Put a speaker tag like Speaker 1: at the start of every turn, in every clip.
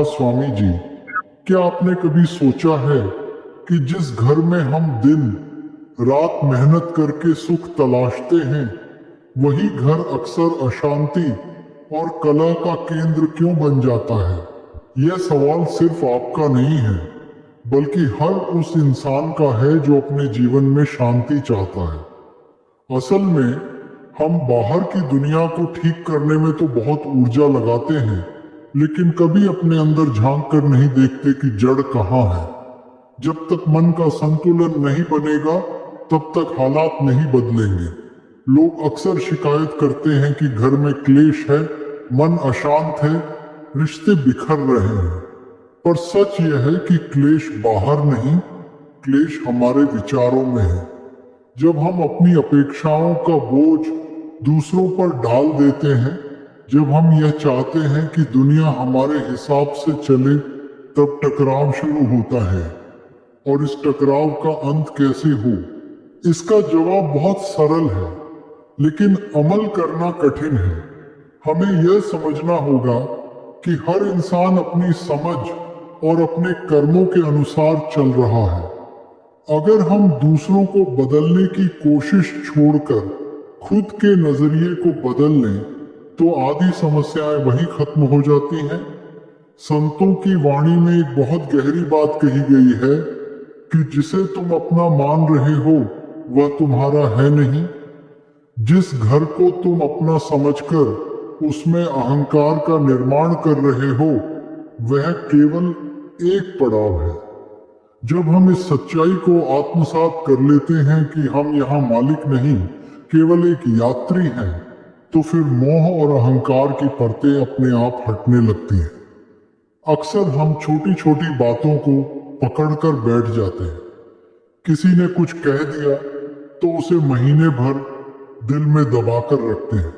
Speaker 1: स्वामी जी, क्या आपने कभी सोचा है कि जिस घर में हम दिन रात मेहनत करके सुख तलाशते हैं, वही घर अक्सर अशांति और कलह का केंद्र क्यों बन जाता है? यह सवाल सिर्फ आपका नहीं है, बल्कि हर उस इंसान का है जो अपने जीवन में शांति चाहता है। असल में हम बाहर की दुनिया को ठीक करने में तो बहुत ऊर्जा लगाते हैं, लेकिन कभी अपने अंदर झांक कर नहीं देखते कि जड़ कहाँ है। जब तक मन का संतुलन नहीं बनेगा, तब तक हालात नहीं बदलेंगे। लोग अक्सर शिकायत करते हैं कि घर में क्लेश है, मन अशांत है, रिश्ते बिखर रहे हैं। पर सच यह है कि क्लेश बाहर नहीं, क्लेश हमारे विचारों में है। जब हम अपनी अपेक्षाओं का बोझ दूसरों पर डाल देते हैं, जब हम यह चाहते हैं कि दुनिया हमारे हिसाब से चले, तब टकराव शुरू होता है। और इस टकराव का अंत कैसे हो? इसका जवाब बहुत सरल है, लेकिन अमल करना कठिन है। हमें यह समझना होगा कि हर इंसान अपनी समझ और अपने कर्मों के अनुसार चल रहा है। अगर हम दूसरों को बदलने की कोशिश छोड़कर खुद के नजरिए को बदल लें, तो आधी समस्याएं वहीं खत्म हो जाती हैं। संतों की वाणी में एक बहुत गहरी बात कही गई है कि जिसे तुम अपना मान रहे हो, वह तुम्हारा है नहीं। जिस घर को तुम अपना समझकर उसमें अहंकार का निर्माण कर रहे हो, वह केवल एक पड़ाव है। जब हम इस सच्चाई को आत्मसात कर लेते हैं कि हम यहाँ मालिक नहीं, केवल एक यात्री हैं, तो फिर मोह और अहंकार की परतें अपने आप हटने लगती हैं। अक्सर हम छोटी छोटी बातों को पकड़कर बैठ जाते हैं। किसी ने कुछ कह दिया तो उसे महीने भर दिल में दबाकर रखते हैं।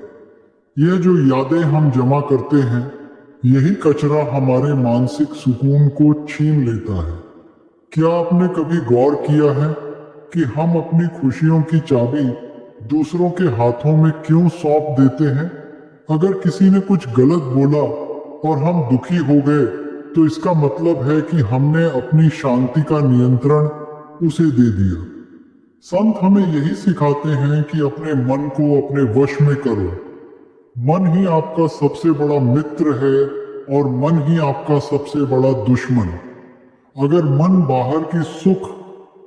Speaker 1: यह जो यादें हम जमा करते हैं, यही कचरा हमारे मानसिक सुकून को छीन लेता है। क्या आपने कभी गौर किया है कि हम अपनी खुशियों की चाबी दूसरों के हाथों में क्यों सौंप देते हैं? अगर किसी ने कुछ गलत बोला और हम दुखी हो गए, तो इसका मतलब है कि हमने अपनी शांति का नियंत्रण उसे दे दिया। संत हमें यही सिखाते हैं कि अपने मन को अपने वश में करो। मन ही आपका सबसे बड़ा मित्र है और मन ही आपका सबसे बड़ा दुश्मन। अगर मन बाहर की सुख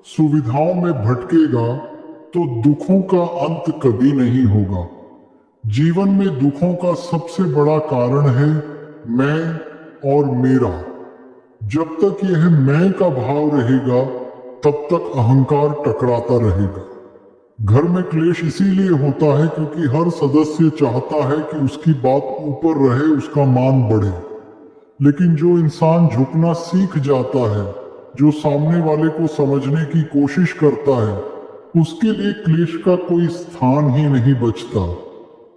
Speaker 1: सुविधाओं में भटकेगा, तो दुखों का अंत कभी नहीं होगा। जीवन में दुखों का सबसे बड़ा कारण है मैं और मेरा। जब तक यह मैं का भाव रहेगा, तब तक अहंकार टकराता रहेगा। घर में क्लेश इसीलिए होता है क्योंकि हर सदस्य चाहता है कि उसकी बात ऊपर रहे, उसका मान बढ़े। लेकिन जो इंसान झुकना सीख जाता है, जो सामने वाले को समझने की कोशिश करता है, उसके लिए क्लेश का कोई स्थान ही नहीं बचता।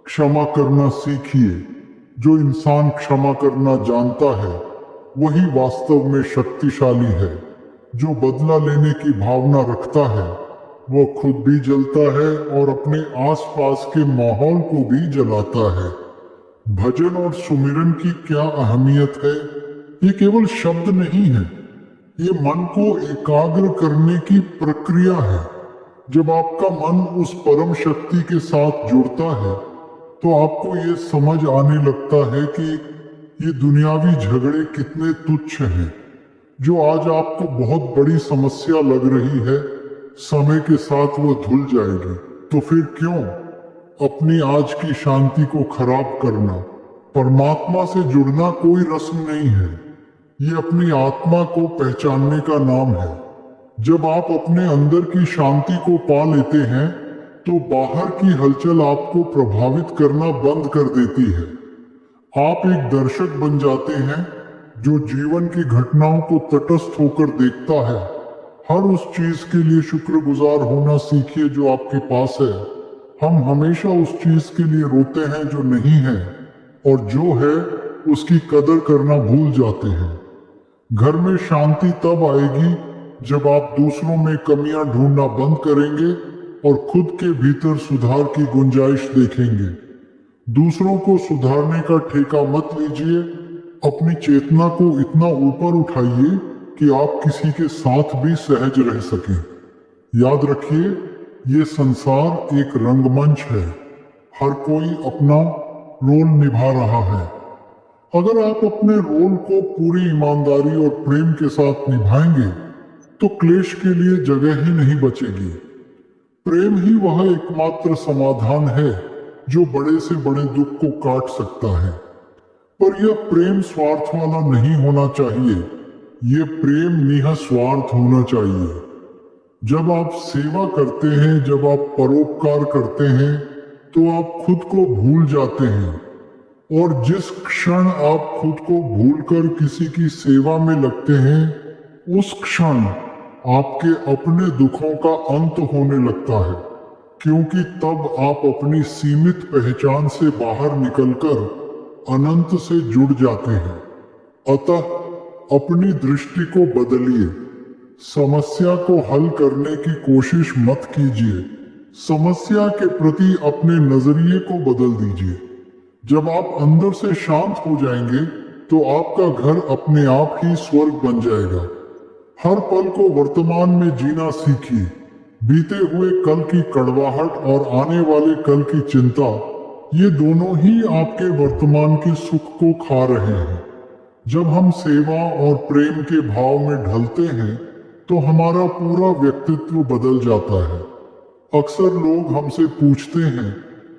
Speaker 1: क्षमा करना सीखिए। जो इंसान क्षमा करना जानता है, वही वास्तव में शक्तिशाली है। जो बदला लेने की भावना रखता है, वह खुद भी जलता है और अपने आसपास के माहौल को भी जलाता है। भजन और सुमिरन की क्या अहमियत है? ये केवल शब्द नहीं है, ये मन को एकाग्र करने की प्रक्रिया है। जब आपका मन उस परम शक्ति के साथ जुड़ता है, तो आपको ये समझ आने लगता है कि ये दुनियावी झगड़े कितने तुच्छ हैं। जो आज आपको बहुत बड़ी समस्या लग रही है, समय के साथ वह धुल जाएगी। तो फिर क्यों अपनी आज की शांति को खराब करना? परमात्मा से जुड़ना कोई रस्म नहीं है, ये अपनी आत्मा को पहचानने का नाम है। जब आप अपने अंदर की शांति को पा लेते हैं, तो बाहर की हलचल आपको प्रभावित करना बंद कर देती है। आप एक दर्शक बन जाते हैं जो जीवन की घटनाओं को तटस्थ होकर देखता है। हर उस चीज के लिए शुक्रगुजार होना सीखिए जो आपके पास है। हम हमेशा उस चीज के लिए रोते हैं जो नहीं है, और जो है उसकी कदर करना भूल जाते हैं। घर में शांति तब आएगी जब आप दूसरों में कमियां ढूंढना बंद करेंगे और खुद के भीतर सुधार की गुंजाइश देखेंगे। दूसरों को सुधारने का ठेका मत लीजिए, अपनी चेतना को इतना ऊपर उठाइए कि आप किसी के साथ भी सहज रह सकें। याद रखिए, ये संसार एक रंगमंच है। हर कोई अपना रोल निभा रहा है। अगर आप अपने रोल को पूरी ईमानदारी और प्रेम के साथ निभाएंगे तो क्लेश के लिए जगह ही नहीं बचेगी। प्रेम ही वह एकमात्र समाधान है जो बड़े से बड़े दुख को काट सकता है। पर यह प्रेम स्वार्थ वाला नहीं होना चाहिए। ये प्रेम निःस्वार्थ होना चाहिए। जब आप सेवा करते हैं, जब आप परोपकार करते हैं, तो आप खुद को भूल जाते हैं। और जिस क्षण आप खुद को भूलकर किसी की सेवा में लगते हैं, उस क्षण आपके अपने दुखों का अंत होने लगता है, क्योंकि तब आप अपनी सीमित पहचान से बाहर निकलकर अनंत से जुड़ जाते हैं। अतः अपनी दृष्टि को बदलिए। समस्या को हल करने की कोशिश मत कीजिए। समस्या के प्रति अपने नजरिए को बदल दीजिए। जब आप अंदर से शांत हो जाएंगे तो आपका घर अपने आप ही स्वर्ग बन जाएगा। हर पल को वर्तमान में जीना सीखिए। बीते हुए कल की कड़वाहट और आने वाले कल की चिंता, ये दोनों ही आपके वर्तमान के सुख को खा रहे हैं। जब हम सेवा और प्रेम के भाव में ढलते हैं तो हमारा पूरा व्यक्तित्व बदल जाता है। अक्सर लोग हमसे पूछते हैं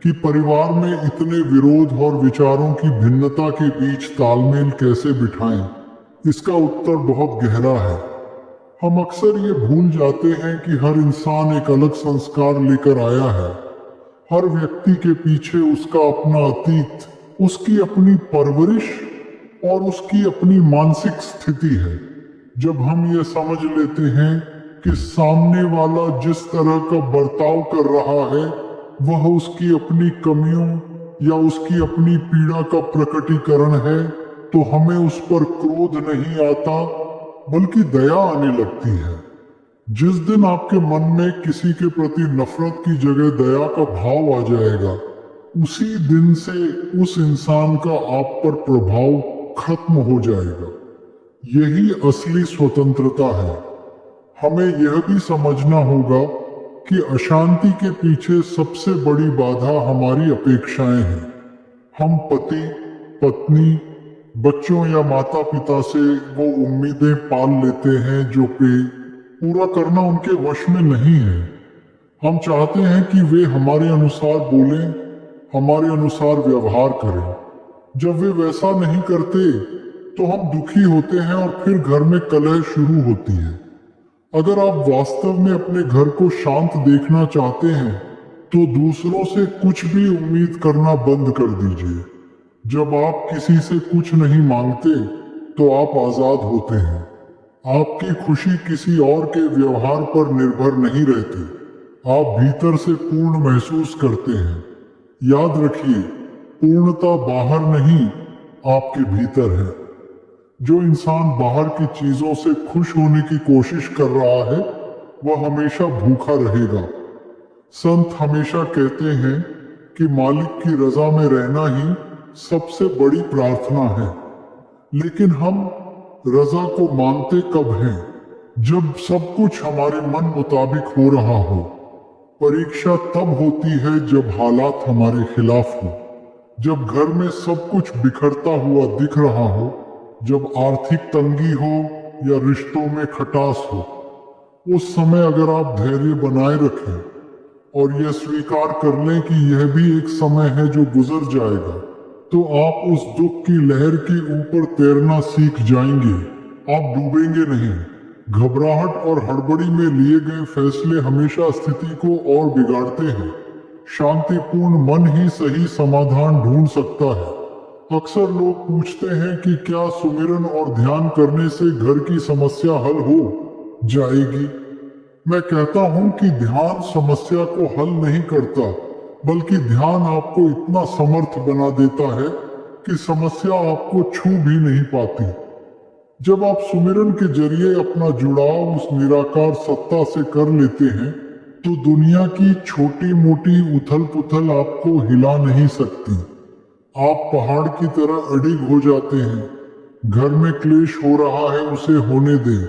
Speaker 1: कि परिवार में इतने विरोध और विचारों की भिन्नता के बीच तालमेल कैसे बिठाएं। इसका उत्तर बहुत गहरा है। हम अक्सर ये भूल जाते हैं कि हर इंसान एक अलग संस्कार लेकर आया है। हर व्यक्ति के पीछे उसका अपना अतीत, उसकी अपनी परवरिश और उसकी अपनी मानसिक स्थिति है। जब हम ये समझ लेते हैं कि सामने वाला जिस तरह का बर्ताव कर रहा है वह उसकी अपनी कमियों या उसकी अपनी पीड़ा का प्रकटीकरण है, तो हमें उस पर क्रोध नहीं आता बल्कि दया आने लगती है। जिस दिन आपके मन में किसी के प्रति नफरत की जगह दया का भाव आ जाएगा, उसी दिन से उस इंसान का आप पर प्रभाव खत्म हो जाएगा। यही असली स्वतंत्रता है। हमें यह भी समझना होगा कि अशांति के पीछे सबसे बड़ी बाधा हमारी अपेक्षाएं हैं। हम पति, पत्नी, बच्चों या माता पिता से वो उम्मीदें पाल लेते हैं जो पूरा करना उनके वश में नहीं है। हम चाहते हैं कि वे हमारे अनुसार बोलें, हमारे अनुसार व्यवहार करें। जब वे वैसा नहीं करते तो हम दुखी होते हैं और फिर घर में कलह शुरू होती है। अगर आप वास्तव में अपने घर को शांत देखना चाहते हैं तो दूसरों से कुछ भी उम्मीद करना बंद कर दीजिए। जब आप किसी से कुछ नहीं मांगते तो आप आजाद होते हैं। आपकी खुशी किसी और के व्यवहार पर निर्भर नहीं रहती। आप भीतर से पूर्ण महसूस करते हैं। याद रखिए, पूर्णता बाहर नहीं, आपके भीतर है। जो इंसान बाहर की चीजों से खुश होने की कोशिश कर रहा है वह हमेशा भूखा रहेगा। संत हमेशा कहते हैं कि मालिक की रजा में रहना ही सबसे बड़ी प्रार्थना है। लेकिन हम रजा को मांगते कब हैं? जब सब कुछ हमारे मन मुताबिक हो रहा हो। परीक्षा तब होती है जब हालात हमारे खिलाफ हो, जब घर में सब कुछ बिखरता हुआ दिख रहा हो, जब आर्थिक तंगी हो या रिश्तों में खटास हो। उस समय अगर आप धैर्य बनाए रखें और यह स्वीकार कर लें कि यह भी एक समय है जो गुजर जाएगा, तो आप उस दुख की लहर के ऊपर तैरना सीख जाएंगे। आप डूबेंगे नहीं। घबराहट और हड़बड़ी में लिए गए फैसले हमेशा स्थिति को और बिगाड़ते हैं। शांतिपूर्ण मन ही सही समाधान ढूंढ सकता है। अक्सर लोग पूछते हैं कि क्या सुमिरन और ध्यान करने से घर की समस्या हल हो जाएगी? मैं कहता हूं कि ध्यान समस्या को हल नहीं करता, बल्कि ध्यान आपको इतना समर्थ बना देता है कि समस्या आपको छू भी नहीं पाती। जब आप सुमिरन के जरिए अपना जुड़ाव उस निराकार सत्ता से कर लेते हैं तो दुनिया की छोटी मोटी उथल पुथल आपको हिला नहीं सकती। आप पहाड़ की तरह अडिग हो जाते हैं। घर में क्लेश हो रहा है, उसे होने दें,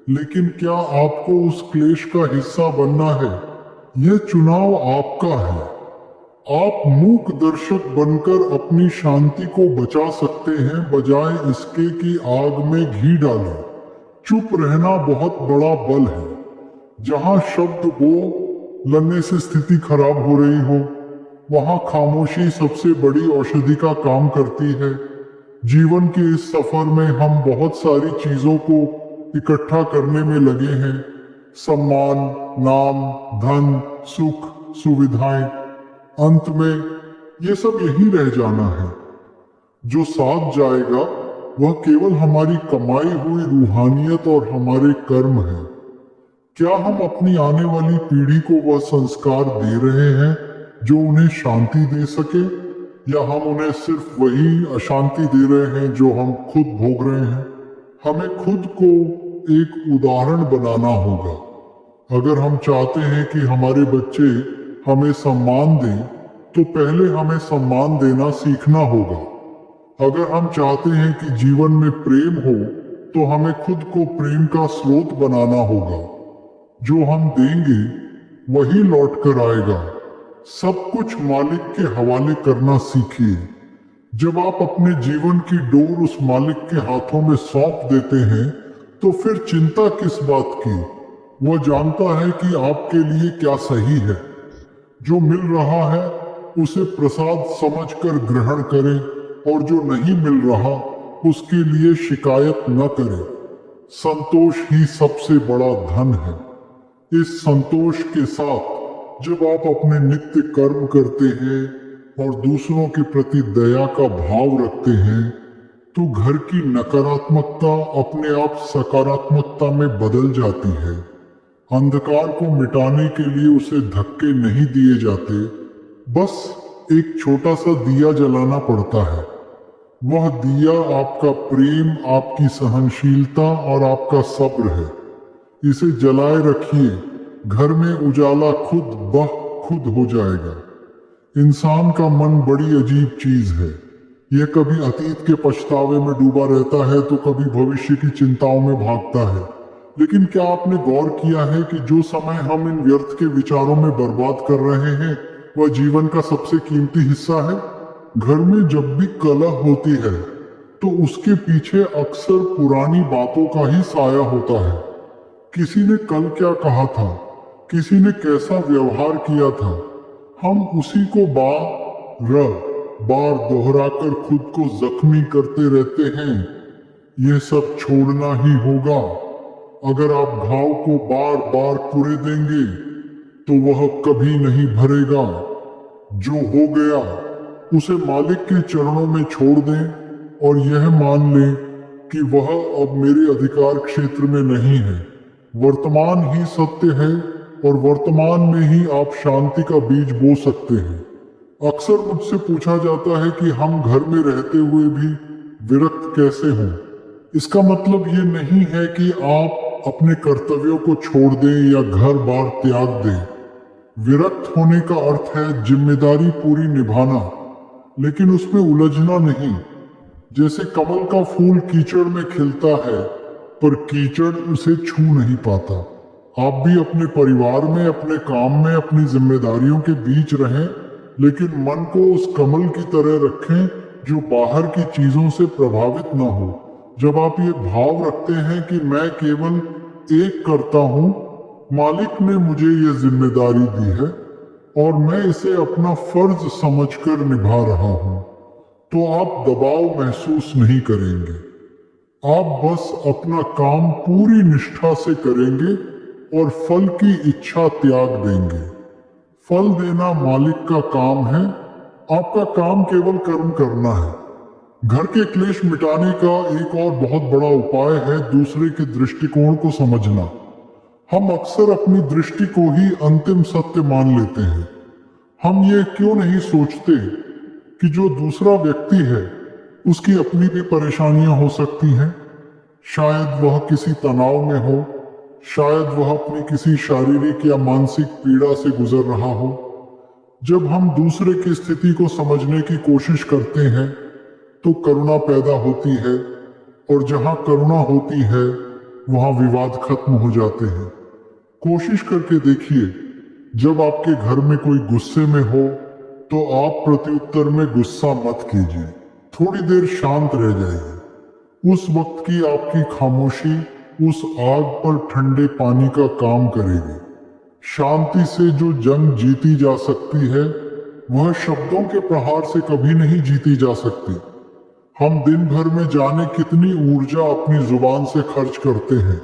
Speaker 1: लेकिन क्या आपको उस क्लेश का हिस्सा बनना है? यह चुनाव आपका है। आप मूक दर्शक बनकर अपनी शांति को बचा सकते हैं, बजाय इसके कि आग में घी डालें। चुप रहना बहुत बड़ा बल है। जहां शब्द बोलने से स्थिति खराब हो रही हो, वहां खामोशी सबसे बड़ी औषधि का काम करती है। जीवन के इस सफर में हम बहुत सारी चीजों को इकट्ठा करने में लगे हैं। सम्मान, नाम, धन, सुख, सुविधाएं। अंत में ये सब यही रह जाना है। जो साथ जाएगा वह केवल हमारी कमाई हुई रूहानियत और हमारे कर्म है। क्या हम अपनी आने वाली पीढ़ी को वह संस्कार दे रहे हैं जो उन्हें शांति दे सके, या हम उन्हें सिर्फ वही अशांति दे रहे हैं जो हम खुद भोग रहे हैं? हमें खुद को एक उदाहरण बनाना होगा। अगर हम चाहते हैं कि हमारे बच्चे हमें सम्मान दें, तो पहले हमें सम्मान देना सीखना होगा। अगर हम चाहते हैं कि जीवन में प्रेम हो, तो हमें खुद को प्रेम का स्रोत बनाना होगा। जो हम देंगे वही लौट कर आएगा। सब कुछ मालिक के हवाले करना सीखिए। जब आप अपने जीवन की डोर उस मालिक के हाथों में सौंप देते हैं, तो फिर चिंता किस बात की? वह जानता है कि आपके लिए क्या सही है। जो मिल रहा है उसे प्रसाद समझकर ग्रहण करें, और जो नहीं मिल रहा उसके लिए शिकायत न करें। संतोष ही सबसे बड़ा धन है। इस संतोष के साथ जब आप अपने नित्य कर्म करते हैं और दूसरों के प्रति दया का भाव रखते हैं, तो घर की नकारात्मकता अपने आप सकारात्मकता में बदल जाती है। अंधकार को मिटाने के लिए उसे धक्के नहीं दिए जाते, बस एक छोटा सा दिया जलाना पड़ता है। वह दिया आपका प्रेम, आपकी सहनशीलता और आपका सब्र है। इसे जलाए रखिए, घर में उजाला खुद ब खुद हो जाएगा। इंसान का मन बड़ी अजीब चीज है। यह कभी अतीत के पछतावे में डूबा रहता है, तो कभी भविष्य की चिंताओं में भागता है। लेकिन क्या आपने गौर किया है कि जो समय हम इन व्यर्थ के विचारों में बर्बाद कर रहे हैं, वह जीवन का सबसे कीमती हिस्सा है? घर में जब भी कलह होती है, तो उसके पीछे अक्सर पुरानी बातों का ही साया होता है। किसी ने कल क्या कहा था, किसी ने कैसा व्यवहार किया था, हम उसी को बार दोहराकर खुद को जख्मी करते रहते हैं। यह सब छोड़ना ही होगा। अगर आप घाव को बार बार पुरे देंगे, तो वह कभी नहीं भरेगा। जो हो गया उसे मालिक के चरणों में छोड़ दें और यह मान लें कि वह अब मेरे अधिकार क्षेत्र में नहीं है। वर्तमान ही सत्य है और वर्तमान में ही आप शांति का बीज बो सकते हैं। अक्सर मुझसे पूछा जाता है कि हम घर में रहते हुए भी विरक्त कैसे हों। इसका मतलब ये नहीं है कि आप अपने कर्तव्यों को छोड़ दें या घर बार त्याग दें। विरक्त होने का अर्थ है जिम्मेदारी पूरी निभाना, लेकिन उसमें उलझना नहीं। जैसे कमल का फूल कीचड़ में खिलता है, पर कीचड़ उसे छू नहीं पाता। आप भी अपने परिवार में, अपने काम में, अपनी जिम्मेदारियों के बीच रहें, लेकिन मन को उस कमल की तरह रखें जो बाहर की चीजों से प्रभावित न हो। जब आप ये भाव रखते हैं कि मैं केवल एक करता हूँ, मालिक ने मुझे ये जिम्मेदारी दी है और मैं इसे अपना फर्ज समझकर निभा रहा हूँ, तो आप दबाव महसूस नहीं करेंगे। आप बस अपना काम पूरी निष्ठा से करेंगे और फल की इच्छा त्याग देंगे। फल देना मालिक का काम है, आपका काम केवल कर्म करना है। घर के क्लेश मिटाने का एक और बहुत बड़ा उपाय है दूसरे के दृष्टिकोण को समझना। हम अक्सर अपनी दृष्टि को ही अंतिम सत्य मान लेते हैं। हम ये क्यों नहीं सोचते कि जो दूसरा व्यक्ति है उसकी अपनी भी परेशानियां हो सकती हैं। शायद वह किसी तनाव में हो, शायद वह अपनी किसी शारीरिक या मानसिक पीड़ा से गुजर रहा हो। जब हम दूसरे की स्थिति को समझने की कोशिश करते हैं, तो करुणा पैदा होती है। और जहाँ करुणा होती है वहाँ विवाद खत्म हो जाते हैं। कोशिश करके देखिए, जब आपके घर में कोई गुस्से में हो तो आप प्रत्युत्तर में गुस्सा मत कीजिए, थोड़ी देर शांत रह जाइए। उस वक्त की आपकी खामोशी उस आग पर ठंडे पानी का काम करेगी। शांति से जो जंग जीती जा सकती है वह शब्दों के प्रहार से कभी नहीं जीती जा सकती। हम दिन भर में जाने कितनी ऊर्जा अपनी जुबान से खर्च करते हैं,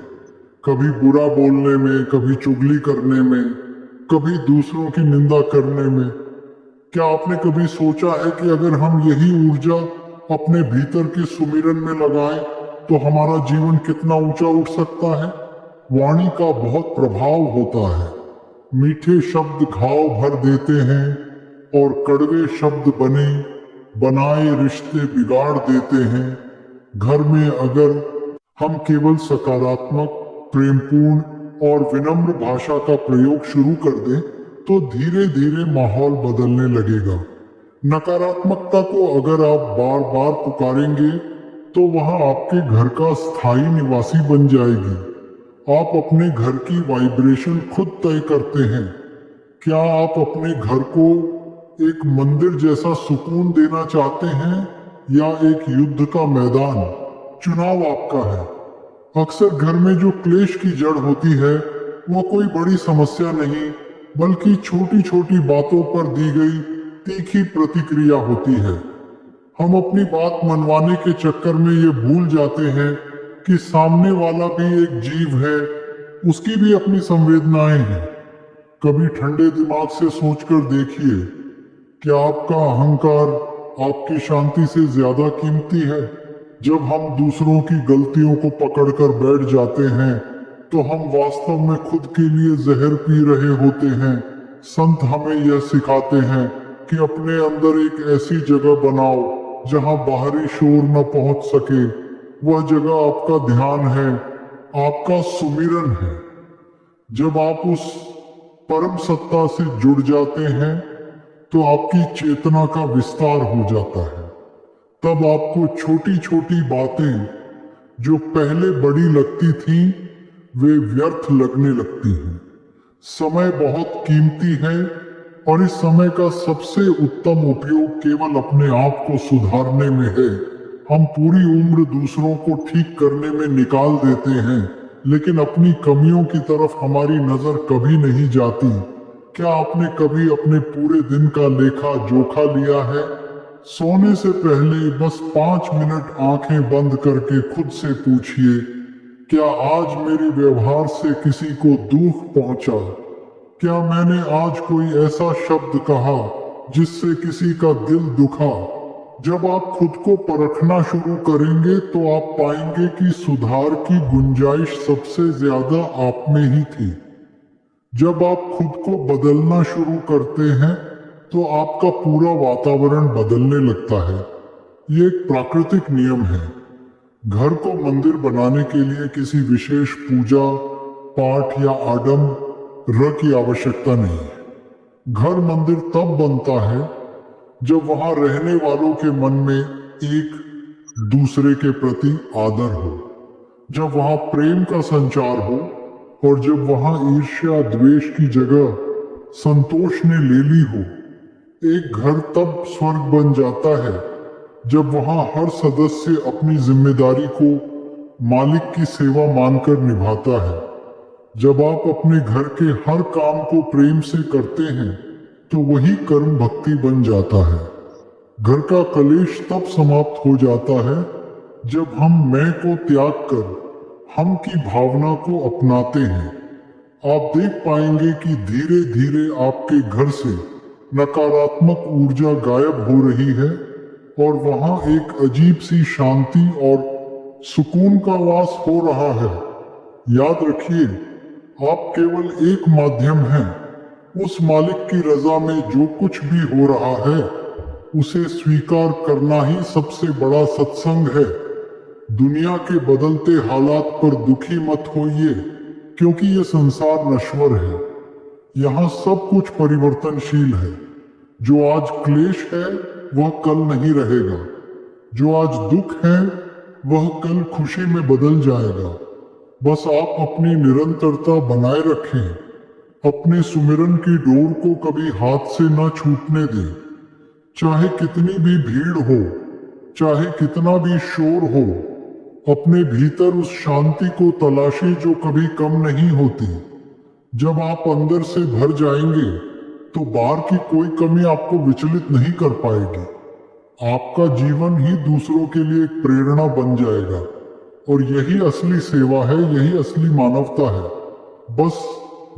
Speaker 1: कभी बुरा बोलने में, कभी चुगली करने में, कभी दूसरों की निंदा करने में। क्या आपने कभी सोचा है कि अगर हम यही ऊर्जा अपने भीतर के सुमिरन में लगाएं तो हमारा जीवन कितना ऊंचा उठ सकता है? वाणी का बहुत प्रभाव होता है। मीठे शब्द घाव भर देते हैं और कड़वे शब्द बनाए रिश्ते बिगाड़ देते हैं। घर में अगर हम केवल सकारात्मक, प्रेमपूर्ण और विनम्र भाषा का प्रयोग शुरू कर दें तो धीरे धीरे माहौल बदलने लगेगा। नकारात्मकता को अगर आप बार बार पुकारेंगे तो वह आपके घर का स्थायी निवासी बन जाएगी। आप अपने घर की वाइब्रेशन खुद तय करते हैं। क्या आप अपने घर को एक मंदिर जैसा सुकून देना चाहते हैं या एक युद्ध का मैदान? चुनाव आपका है। अक्सर घर में जो क्लेश की जड़ होती है वो कोई बड़ी समस्या नहीं, बल्कि छोटी छोटी बातों पर दी गई तीखी प्रतिक्रिया होती है। हम अपनी बात मनवाने के चक्कर में ये भूल जाते हैं कि सामने वाला भी एक जीव है, उसकी भी अपनी संवेदनाएं हैं। कभी ठंडे दिमाग से सोचकर देखिए, क्या आपका अहंकार आपकी शांति से ज्यादा कीमती है? जब हम दूसरों की गलतियों को पकड़कर बैठ जाते हैं तो हम वास्तव में खुद के लिए जहर पी रहे होते हैं। संत हमें यह सिखाते हैं कि अपने अंदर एक ऐसी जगह बनाओ जहां बाहरी शोर न पहुंच सके। वह जगह आपका ध्यान है, आपका सुमिरन है। जब आप उस परम सत्ता से जुड़ जाते हैं तो आपकी चेतना का विस्तार हो जाता है। तब आपको छोटी छोटी बातें जो पहले बड़ी लगती थीं वे व्यर्थ लगने लगती हैं। समय बहुत कीमती है और इस समय का सबसे उत्तम उपयोग केवल अपने आप को सुधारने में है। हम पूरी उम्र दूसरों को ठीक करने में निकाल देते हैं, लेकिन अपनी कमियों की तरफ हमारी नजर कभी नहीं जाती। क्या आपने कभी अपने पूरे दिन का लेखा जोखा लिया है? सोने से पहले बस 5 मिनट आंखें बंद करके खुद से पूछिए, क्या आज मेरे व्यवहार से किसी को दुख पहुंचा? क्या मैंने आज कोई ऐसा शब्द कहा जिससे किसी का दिल दुखा? जब आप खुद को परखना शुरू करेंगे तो आप पाएंगे कि सुधार की गुंजाइश सबसे ज्यादा आप में ही थी। जब आप खुद को बदलना शुरू करते हैं तो आपका पूरा वातावरण बदलने लगता है। ये एक प्राकृतिक नियम है। घर को मंदिर बनाने के लिए किसी विशेष पूजा पाठ या आडम्बर की आवश्यकता नहीं है। घर मंदिर तब बनता है जब वहां रहने वालों के मन में एक दूसरे के प्रति आदर हो, जब वहां प्रेम का संचार हो और जब वहां ईर्ष्या द्वेष की जगह संतोष ने ले ली हो। एक घर तब स्वर्ग बन जाता है जब वहां हर सदस्य अपनी जिम्मेदारी को मालिक की सेवा मानकर निभाता है। जब आप अपने घर के हर काम को प्रेम से करते हैं तो वही कर्म भक्ति बन जाता है। घर का कलेश तब समाप्त हो जाता है जब हम मैं को त्याग कर हम की भावना को अपनाते हैं। आप देख पाएंगे कि धीरे धीरे आपके घर से नकारात्मक ऊर्जा गायब हो रही है और वहां एक अजीब सी शांति और सुकून का वास हो रहा है। याद रखिए, आप केवल एक माध्यम हैं। उस मालिक की रजा में जो कुछ भी हो रहा है उसे स्वीकार करना ही सबसे बड़ा सत्संग है। दुनिया के बदलते हालात पर दुखी मत होइए, क्योंकि ये संसार नश्वर है। यहाँ सब कुछ परिवर्तनशील है। जो आज क्लेश है वह कल नहीं रहेगा। जो आज दुख है वह कल खुशी में बदल जाएगा। बस आप अपनी निरंतरता बनाए रखें, अपने सुमिरन की डोर को कभी हाथ से न छूटने दें। चाहे कितनी भी भीड़ हो, चाहे कितना भी शोर हो, अपने भीतर उस शांति को तलाशें जो कभी कम नहीं होती। जब आप अंदर से भर जाएंगे तो बाहर की कोई कमी आपको विचलित नहीं कर पाएगी। आपका जीवन ही दूसरों के लिए एक प्रेरणा बन जाएगा और यही असली सेवा है, यही असली मानवता है। बस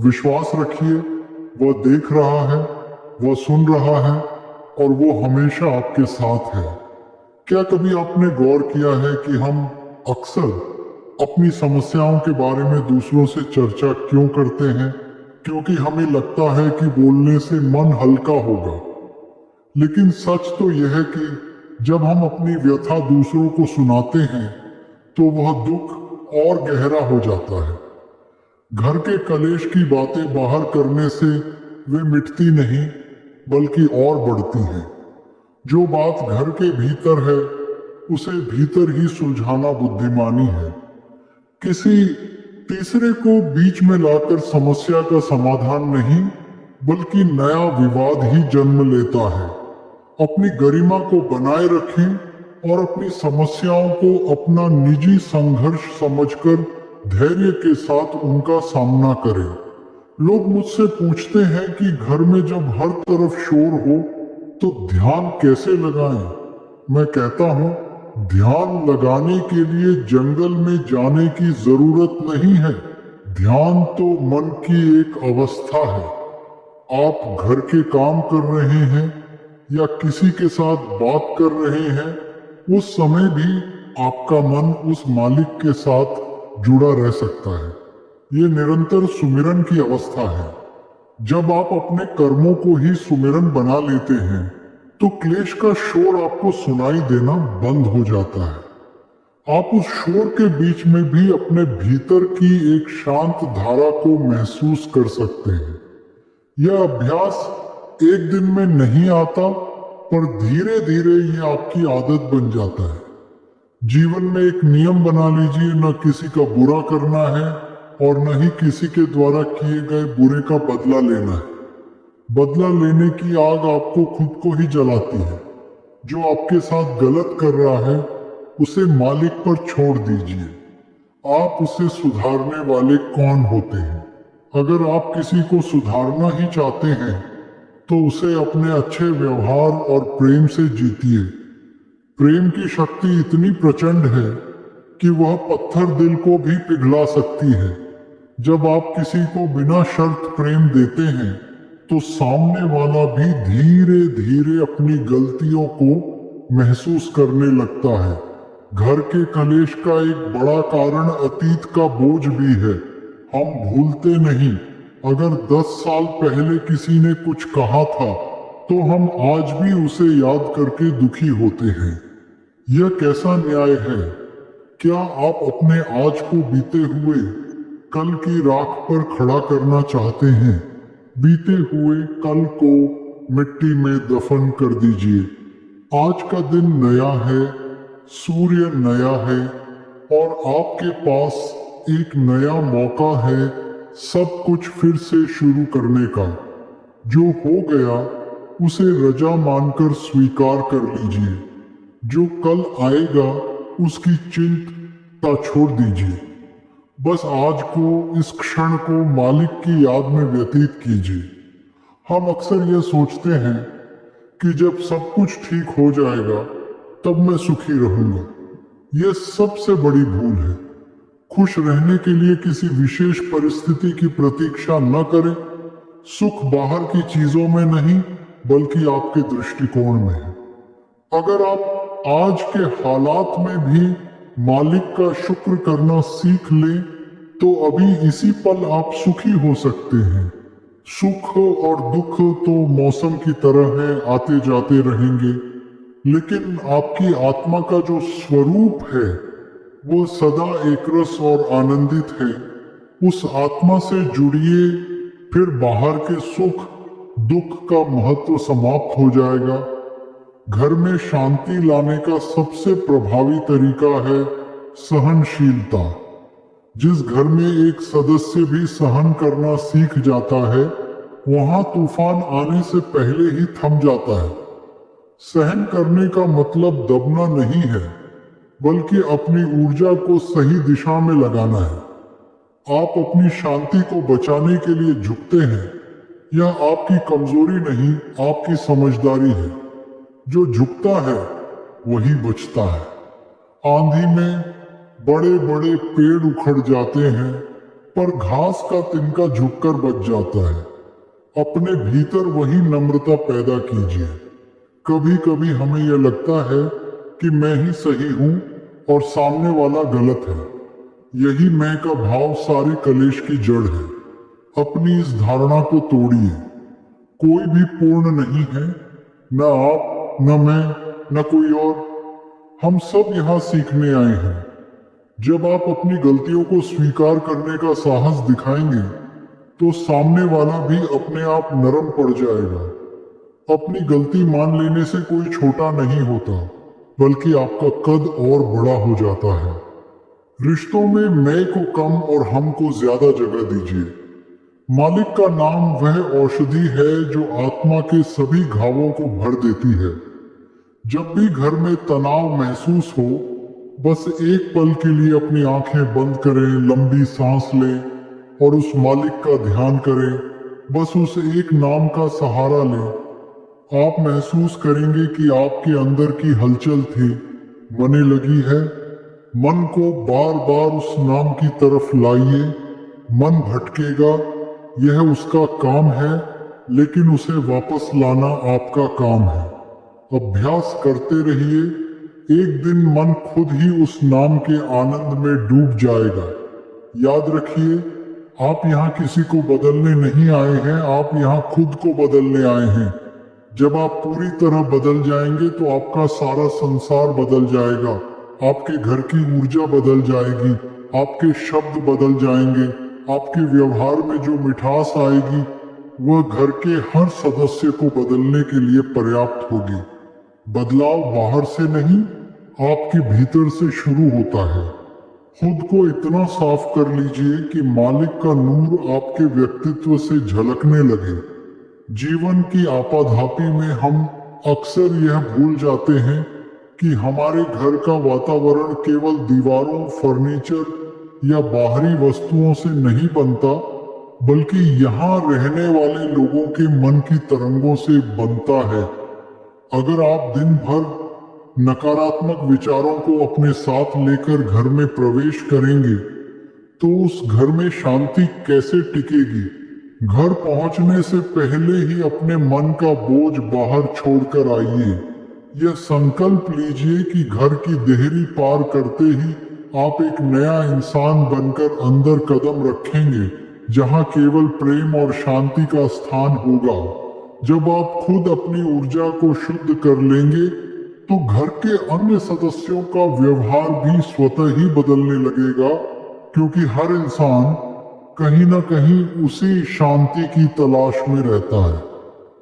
Speaker 1: विश्वास रखिए, वह देख रहा है, वह सुन रहा है और वो हमेशा आपके साथ है। क्या कभी आपने गौर किया है कि हम अक्सर अपनी समस्याओं के बारे में दूसरों से चर्चा क्यों करते हैं? क्योंकि हमें लगता है कि बोलने से मन हल्का होगा। लेकिन सच तो यह है कि जब हम अपनी व्यथा दूसरों को सुनाते हैं तो वह दुख और गहरा हो जाता है। घर के कलेश की बातें बाहर करने से वे मिटती नहीं बल्कि और बढ़ती हैं। जो बात घर के भीतर है उसे भीतर ही सुलझाना बुद्धिमानी है। किसी तीसरे को बीच में लाकर समस्या का समाधान नहीं बल्कि नया विवाद ही जन्म लेता है। अपनी गरिमा को बनाए रखें और अपनी समस्याओं को अपना निजी संघर्ष समझकर धैर्य के साथ उनका सामना करें। लोग मुझसे पूछते हैं कि घर में जब हर तरफ शोर हो तो ध्यान कैसे लगाएं? मैं कहता हूं, ध्यान लगाने के लिए जंगल में जाने की जरूरत नहीं है। ध्यान तो मन की एक अवस्था है। आप घर के काम कर रहे हैं या किसी के साथ बात कर रहे हैं, उस समय भी आपका मन उस मालिक के साथ जुड़ा रह सकता है। ये निरंतर सुमिरन की अवस्था है। जब आप अपने कर्मों को ही सुमिरन बना लेते हैं तो क्लेश का शोर आपको सुनाई देना बंद हो जाता है। आप उस शोर के बीच में भी अपने भीतर की एक शांत धारा को महसूस कर सकते हैं। यह अभ्यास एक दिन में नहीं आता, पर धीरे धीरे ये आपकी आदत बन जाता है। जीवन में एक नियम बना लीजिए, न किसी का बुरा करना है और न ही किसी के द्वारा किए गए बुरे का बदला लेना है। बदला लेने की आग आपको खुद को ही जलाती है। जो आपके साथ गलत कर रहा है उसे मालिक पर छोड़ दीजिए। आप उसे सुधारने वाले कौन होते हैं? अगर आप किसी को सुधारना ही चाहते हैं तो उसे अपने अच्छे व्यवहार और प्रेम से जीतिए। प्रेम की शक्ति इतनी प्रचंड है कि वह पत्थर दिल को भी पिघला सकती है। जब आप किसी को बिना शर्त प्रेम देते हैं तो सामने वाला भी धीरे धीरे अपनी गलतियों को महसूस करने लगता है। घर के कलेश का एक बड़ा कारण अतीत का बोझ भी है। हम भूलते नहीं। अगर 10 साल पहले किसी ने कुछ कहा था तो हम आज भी उसे याद करके दुखी होते हैं। यह कैसा न्याय है? क्या आप अपने आज को बीते हुए कल की राख पर खड़ा करना चाहते हैं? बीते हुए कल को मिट्टी में दफन कर दीजिए। आज का दिन नया है, सूर्य नया है और आपके पास एक नया मौका है सब कुछ फिर से शुरू करने का। जो हो गया उसे रजा मानकर स्वीकार कर लीजिए। जो कल आएगा उसकी चिंता छोड़ दीजिए। बस आज को, इस क्षण को मालिक की याद में व्यतीत कीजिए। हम अक्सर यह सोचते हैं कि जब सब कुछ ठीक हो जाएगा तब मैं सुखी रहूंगा। यह सबसे बड़ी भूल है। खुश रहने के लिए किसी विशेष परिस्थिति की प्रतीक्षा न करें। सुख बाहर की चीजों में नहीं बल्कि आपके दृष्टिकोण में है। अगर आप आज के हालात में भी मालिक का शुक्र करना सीख लें तो अभी इसी पल आप सुखी हो सकते हैं। सुख और दुख तो मौसम की तरह है, आते जाते रहेंगे, लेकिन आपकी आत्मा का जो स्वरूप है वो सदा एकरस और आनंदित है। उस आत्मा से जुड़िए, फिर बाहर के सुख दुख का महत्व समाप्त हो जाएगा। घर में शांति लाने का सबसे प्रभावी तरीका है सहनशीलता। जिस घर में एक सदस्य भी सहन करना सीख जाता है, वहां तूफान आने से पहले ही थम जाता है। सहन करने का मतलब दबना नहीं है, बल्कि अपनी ऊर्जा को सही दिशा में लगाना है। आप अपनी शांति को बचाने के लिए झुकते हैं। यह आपकी कमजोरी नहीं, आपकी समझदारी है। जो झुकता है वही बचता है। आंधी में बड़े बड़े पेड़ उखड़ जाते हैं, पर घास का तिनका झुककर बच जाता है। अपने भीतर वही नम्रता पैदा कीजिए। कभी कभी हमें यह लगता है कि मैं ही सही हूं और सामने वाला गलत है। यही मैं का भाव सारे कलेश की जड़ है। अपनी इस धारणा को तोड़िए। कोई भी पूर्ण नहीं है, न आप, न मैं, न कोई और। हम सब यहाँ सीखने आए हैं। जब आप अपनी गलतियों को स्वीकार करने का साहस दिखाएंगे, तो सामने वाला भी अपने आप नरम पड़ जाएगा। अपनी गलती मान लेने से कोई छोटा नहीं होता, बल्कि आपका कद और बड़ा हो जाता है। रिश्तों में मैं को कम और हम को ज्यादा जगह दीजिए। मालिक का नाम वह औषधि है जो आत्मा के सभी घावों को भर देती है। जब भी घर में तनाव महसूस हो, बस एक पल के लिए अपनी आंखें बंद करें, लंबी सांस लें और उस मालिक का ध्यान करें। बस उस एक नाम का सहारा लें। आप महसूस करेंगे कि आपके अंदर की हलचल थी मने लगी है। मन को बार बार उस नाम की तरफ लाइए। मन भटकेगा, यह उसका काम है, लेकिन उसे वापस लाना आपका काम है। अभ्यास करते रहिए। एक दिन मन खुद ही उस नाम के आनंद में डूब जाएगा। याद रखिए, आप यहाँ किसी को बदलने नहीं आए हैं, आप यहाँ खुद को बदलने आए हैं। जब आप पूरी तरह बदल जाएंगे तो आपका सारा संसार बदल जाएगा। आपके घर की ऊर्जा बदल जाएगी, आपके शब्द बदल जाएंगे, आपके व्यवहार में जो मिठास आएगी वह घर के हर सदस्य को बदलने के लिए पर्याप्त होगी। बदलाव बाहर से नहीं, आपके भीतर से शुरू होता है। खुद को इतना साफ कर लीजिए कि मालिक का नूर आपके व्यक्तित्व से झलकने लगे। जीवन की आपाधापी में हम अक्सर यह भूल जाते हैं कि हमारे घर का वातावरण केवल दीवारों, फर्नीचर या बाहरी वस्तुओं से नहीं बनता, बल्कि यहाँ रहने वाले लोगों के मन की तरंगों से बनता है। अगर आप दिन भर नकारात्मक विचारों को अपने साथ लेकर घर में प्रवेश करेंगे, तो उस घर में शांति कैसे टिकेगी? घर पहुंचने से पहले ही अपने मन का बोझ बाहर छोड़कर आइए। यह संकल्प लीजिए कि घर की देहरी पार करते ही आप एक नया इंसान बनकर अंदर कदम रखेंगे, जहां केवल प्रेम और शांति का स्थान होगा। जब आप खुद अपनी ऊर्जा को शुद्ध कर लेंगे, तो घर के अन्य सदस्यों का व्यवहार भी स्वतः ही बदलने लगेगा, क्योंकि हर इंसान कहीं ना कहीं उसी शांति की तलाश में रहता है।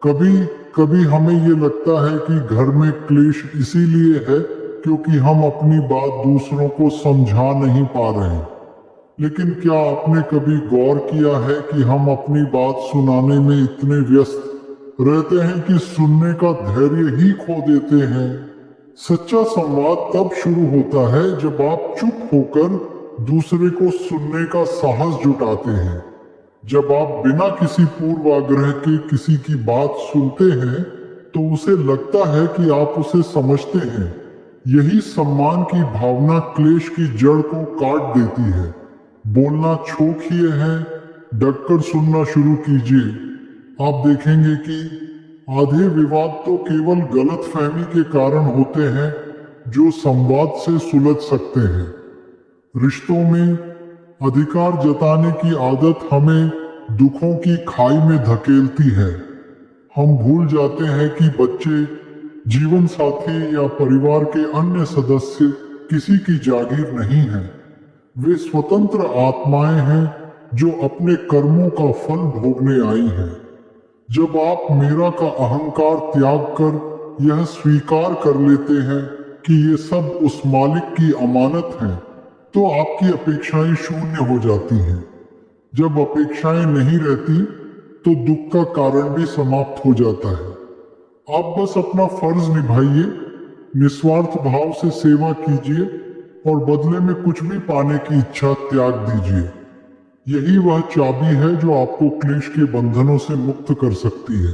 Speaker 1: कभी कभी हमें ये लगता है कि घर में क्लेश इसीलिए है क्योंकि हम अपनी बात दूसरों को समझा नहीं पा रहे हैं। लेकिन क्या आपने कभी गौर किया है कि हम अपनी बात सुनाने में इतने व्यस्त रहते हैं कि सुनने का धैर्य ही खो देते हैं? सच्चा संवाद तब शुरू होता है जब आप चुप होकर दूसरे को सुनने का साहस जुटाते हैं। जब आप बिना किसी पूर्वाग्रह के किसी की बात सुनते हैं, तो उसे लगता है कि आप उसे समझते हैं। यही सम्मान की भावना क्लेश की जड़ को काट देती है। बोलना छोड़िए है, डटकर सुनना शुरू कीजिए। आप देखेंगे कि आधे विवाद तो केवल गलतफहमी के कारण होते हैं, जो संवाद से सुलझ सकते हैं। रिश्तों में अधिकार जताने की आदत हमें दुखों की खाई में धकेलती है। हम भूल जाते हैं कि बच्चे, जीवन साथी या परिवार के अन्य सदस्य किसी की जागीर नहीं हैं। वे स्वतंत्र आत्माएं हैं जो अपने कर्मों का फल भोगने आई हैं। जब आप मेरा का अहंकार त्याग कर यह स्वीकार कर लेते हैं कि ये सब उस मालिक की अमानत है, तो आपकी अपेक्षाएं शून्य हो जाती हैं। जब अपेक्षाएं नहीं रहती तो दुख का कारण भी समाप्त हो जाता है। आप बस अपना फर्ज निभाइए, निस्वार्थ भाव से सेवा कीजिए और बदले में कुछ भी पाने की इच्छा त्याग दीजिए। यही वह चाबी है जो आपको क्लेश के बंधनों से मुक्त कर सकती है।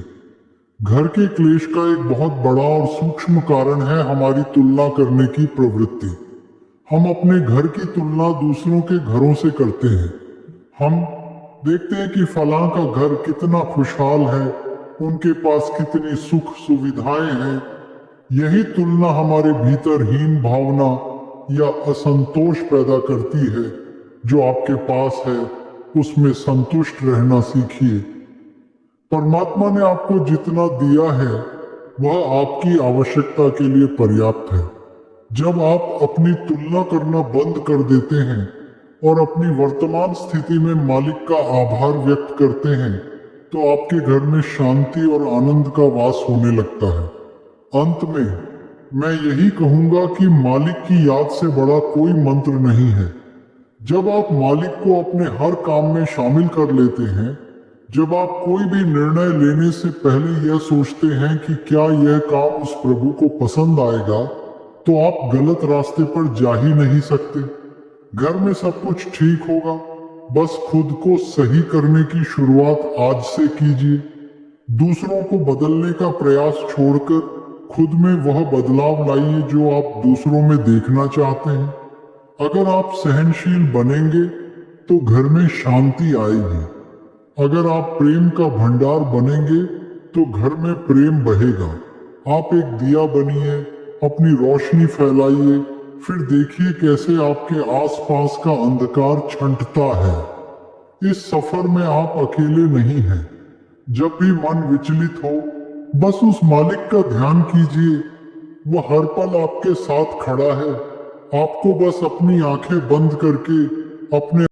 Speaker 1: घर के क्लेश का एक बहुत बड़ा और सूक्ष्म कारण है हमारी तुलना करने की प्रवृत्ति। हम अपने घर की तुलना दूसरों के घरों से करते हैं। हम देखते हैं कि फलां का घर कितना खुशहाल है, उनके पास कितनी सुख सुविधाएं हैं। यही तुलना हमारे भीतर हीन भावना या असंतोष पैदा करती है। जो आपके पास है उसमें संतुष्ट रहना सीखिए। परमात्मा ने आपको जितना दिया है वह आपकी आवश्यकता के लिए पर्याप्त है। जब आप अपनी तुलना करना बंद कर देते हैं और अपनी वर्तमान स्थिति में मालिक का आभार व्यक्त करते हैं, तो आपके घर में शांति और आनंद का वास होने लगता है। अंत में मैं यही कहूंगा कि मालिक की याद से बड़ा कोई मंत्र नहीं है। जब आप मालिक को अपने हर काम में शामिल कर लेते हैं, जब आप कोई भी निर्णय लेने से पहले यह सोचते हैं कि क्या यह काम उस प्रभु को पसंद आएगा, तो आप गलत रास्ते पर जा ही नहीं सकते। घर में सब कुछ ठीक होगा। बस खुद को सही करने की शुरुआत आज से कीजिए। दूसरों को बदलने का प्रयास छोड़कर खुद में वह बदलाव लाइए जो आप दूसरों में देखना चाहते हैं। अगर आप सहनशील बनेंगे तो घर में शांति आएगी। अगर आप प्रेम का भंडार बनेंगे तो घर में प्रेम बहेगा। आप एक दिया बनिए, अपनी रोशनी फैलाइए, फिर देखिए कैसे आपके आसपास का अंधकार छंटता है। इस सफर में आप अकेले नहीं हैं। जब भी मन विचलित हो, बस उस मालिक का ध्यान कीजिए। वह हर पल आपके साथ खड़ा है। आपको बस अपनी आंखें बंद करके अपने